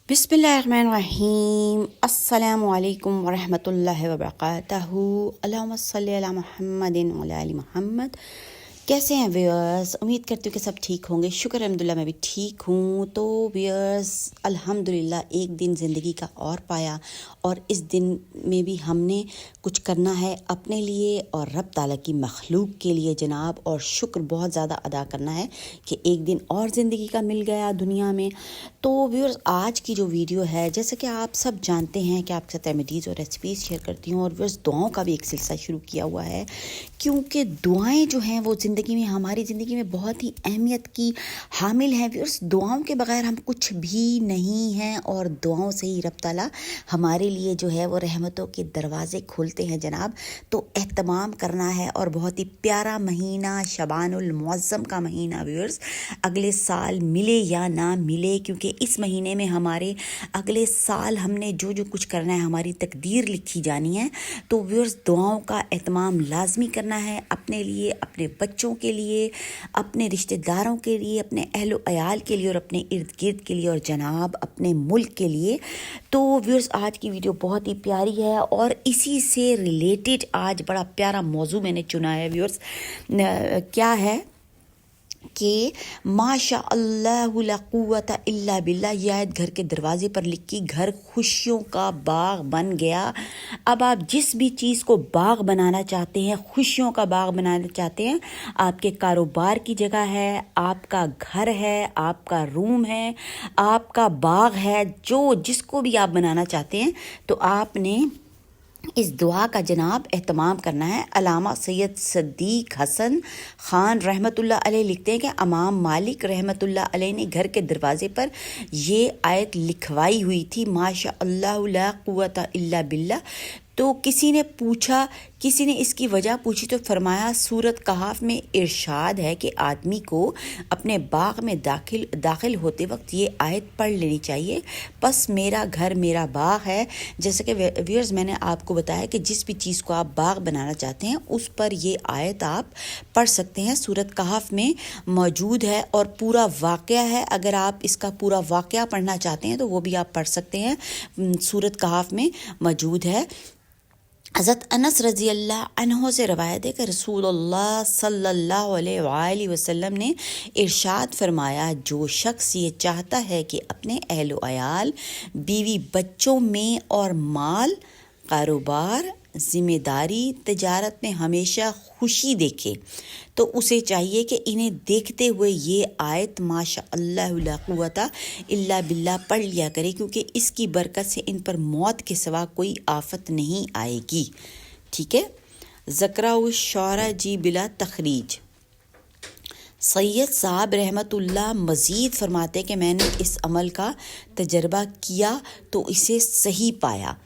बिस्मिल्लाहिर्रहमानिर्रहीम। अस्सलामु अलैकुम वरहमतुल्लाहि वबरकातहू। अल्लाहुम्मा सल्ली अला मुहम्मदिन व अला आलि मुहम्मद। कैसे हैं व्यूअर्स? उम्मीद करती हूँ कि सब ठीक होंगे। शुक्र अल्हम्दुलिल्लाह मैं भी ठीक हूँ। तो व्यूअर्स अल्हम्दुलिल्लाह एक दिन ज़िंदगी का और पाया, और इस दिन में भी हमने कुछ करना है अपने लिए और रब ताला की मखलूक के लिए जनाब, और शुक्र बहुत ज़्यादा अदा करना है कि एक दिन और ज़िंदगी का मिल गया दुनिया में। तो व्यूअर्स आज की जो वीडियो है, जैसे कि आप सब जानते हैं कि आपके साथ रेमेडीज़ और रेसिपीज़ शेयर करती हूँ, और व्यूअर्स दुआओं का भी एक सिलसिला शुरू किया हुआ है, क्योंकि दुआएं जो हैं वो ज़िंदगी में, हमारी ज़िंदगी में बहुत ही अहमियत की हामिल हैं। व्यूअर्स दुआओं के बगैर हम कुछ भी नहीं हैं, और दुआओं से ही रब ताला हमारे लिए जो है वो रहमतों के दरवाज़े खोलते हैं जनाब। तो एहतमाम करना है, और बहुत ही प्यारा महीना शबानुल मुअज़्ज़म का महीना व्यूअर्स, अगले साल मिले या ना मिले, क्योंकि इस महीने में हमारे अगले साल हमने जो जो कुछ करना है, हमारी तकदीर लिखी जानी है। तो व्यूअर्स दुआओं का एहतमाम लाजमी करना है, अपने लिए, अपने बच्चों के लिए, अपने रिश्तेदारों के लिए, अपने अहलो अयाल के लिए, और अपने इर्द गिर्द के लिए, और जनाब अपने मुल्क के लिए। तो व्यूअर्स आज की वीडियो बहुत ही प्यारी है, और इसी से रिलेटेड आज बड़ा प्यारा मौजू मैंने चुना है व्यूअर्स। क्या है कि माशा अल्लाह ला कुव्वता इल्ला बिल्ला, ये आयत घर के दरवाजे पर लिखी, घर खुशियों का बाग बन गया। अब आप जिस भी चीज़ को बाग बनाना चाहते हैं, खुशियों का बाग बनाना चाहते हैं, आपके कारोबार की जगह है, आपका घर है, आपका रूम है, आपका बाग है, जो जिसको भी आप बनाना चाहते हैं, तो आपने इस दुआ का जनाब एहतमाम करना है। अलामा सैयद सदीक हसन ख़ान रहमतुल्लाह अलैह लिखते हैं कि इमाम मालिक रहमतुल्लाह अलैह ने घर के दरवाज़े पर ये आयत लिखवाई हुई थी, माशा अल्लाह ला कुव्वता इल्ला बिल्ला। तो किसी ने पूछा, किसी ने इसकी वजह पूछी, तो फरमाया सूरत कहाफ में इरशाद है कि आदमी को अपने बाग में दाखिल होते वक्त ये आयत पढ़ लेनी चाहिए, बस मेरा घर मेरा बाग है। जैसे कि व्यूअर्स मैंने आपको बताया कि जिस भी चीज़ को आप बाग बनाना चाहते हैं उस पर ये आयत आप पढ़ सकते हैं, सूरत कहाफ में मौजूद है, और पूरा वाक़या है। अगर आप इसका पूरा वाक़या पढ़ना चाहते हैं तो वो भी आप पढ़ सकते हैं, सूरत कहाफ में मौजूद है। हज़रत अनस रज़ी अल्लाह अन्हो से रवायत है कि रसूलुल्लाह सल्लल्लाहु अलैहि वसल्लम ने इरशाद फरमाया, जो शख्स ये चाहता है कि अपने अहलो अयाल, बीवी बच्चों में और माल, कारोबार, ज़िम्मेदारी, तिजारत में हमेशा खुशी देखे, तो उसे चाहिए कि इन्हें देखते हुए ये आयत माशा अल्लाह ला कुव्वता इल्ला बिल्ला पढ़ लिया करे, क्योंकि इसकी बरकत से इन पर मौत के सिवा कोई आफत नहीं आएगी। ठीक है। ज़कराउश शौरा जी बिला तखरीज। सैयद साहब रहमतुल्लाह मज़ीद फरमाते कि मैंने इस अमल का तजर्बा किया तो इसे सही पाया।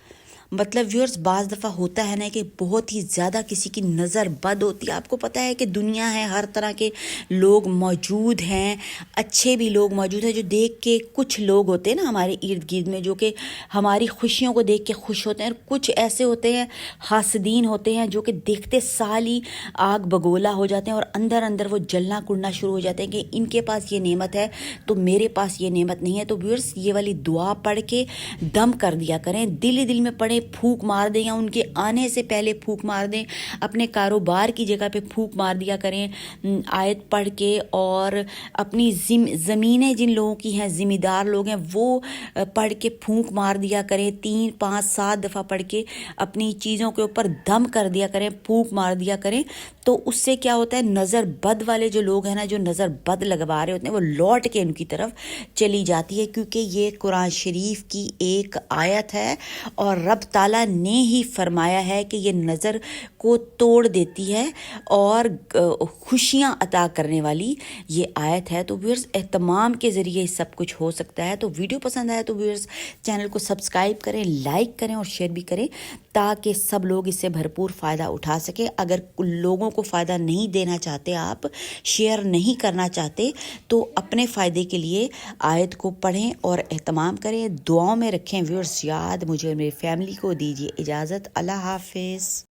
मतलब व्यूअर्स बाज़ दफ़ा होता है ना कि बहुत ही ज़्यादा किसी की नज़र बद होती है। आपको पता है कि दुनिया है, हर तरह के लोग मौजूद हैं, अच्छे भी लोग मौजूद हैं, जो देख के, कुछ लोग होते हैं ना हमारे इर्द गिर्द में जो कि हमारी खुशियों को देख के खुश होते हैं, और कुछ ऐसे होते हैं हासदीन होते हैं जो कि देखते साल ही आग बगोला हो जाते हैं, और अंदर अंदर वो जलना कुड़ना शुरू हो जाते हैं कि इनके पास ये नेमत है तो मेरे पास ये नेमत नहीं है। तो व्यूअर्स ये वाली दुआ पढ़ के दम कर दिया करें, दिल ही दिल में पढ़ें, फूंक मार दें, या उनके आने से पहले फूंक मार दें, अपने कारोबार की जगह पे फूंक मार दिया करें आयत पढ़ के। और अपनी ज़मीनें जिन लोगों की हैं, ज़िम्मेदार लोग हैं, वो पढ़ के फूंक मार दिया करें, 3, 5, 7 दफ़ा पढ़ के अपनी चीज़ों के ऊपर दम कर दिया करें, फूंक मार दिया करें। तो उससे क्या होता है, नज़र बद वाले जो लोग हैं ना, जो नज़र बद लगवा रहे होते हैं, वो लौट के उनकी तरफ चली जाती है, क्योंकि ये कुरान शरीफ की एक आयत है, और रब ताला ने ही फरमाया है कि ये नज़र को तोड़ देती है और खुशियाँ अता करने वाली ये आयत है। तो व्यूअर्स एहतमाम के ज़रिए सब कुछ हो सकता है। तो वीडियो पसंद आया तो व्यूअर्स चैनल को सब्सक्राइब करें, लाइक करें और शेयर भी करें, ताकि सब लोग इससे भरपूर फ़ायदा उठा सकें। अगर लोगों को फ़ायदा नहीं देना चाहते, आप शेयर नहीं करना चाहते, तो अपने फ़ायदे के लिए आयत को पढ़ें और एहतमाम करें, दुआओं में रखें। व्यूअर्स याद, मुझे और मेरी फैमिली को दीजिए इजाज़त। अल्लाह हाफ़िज़।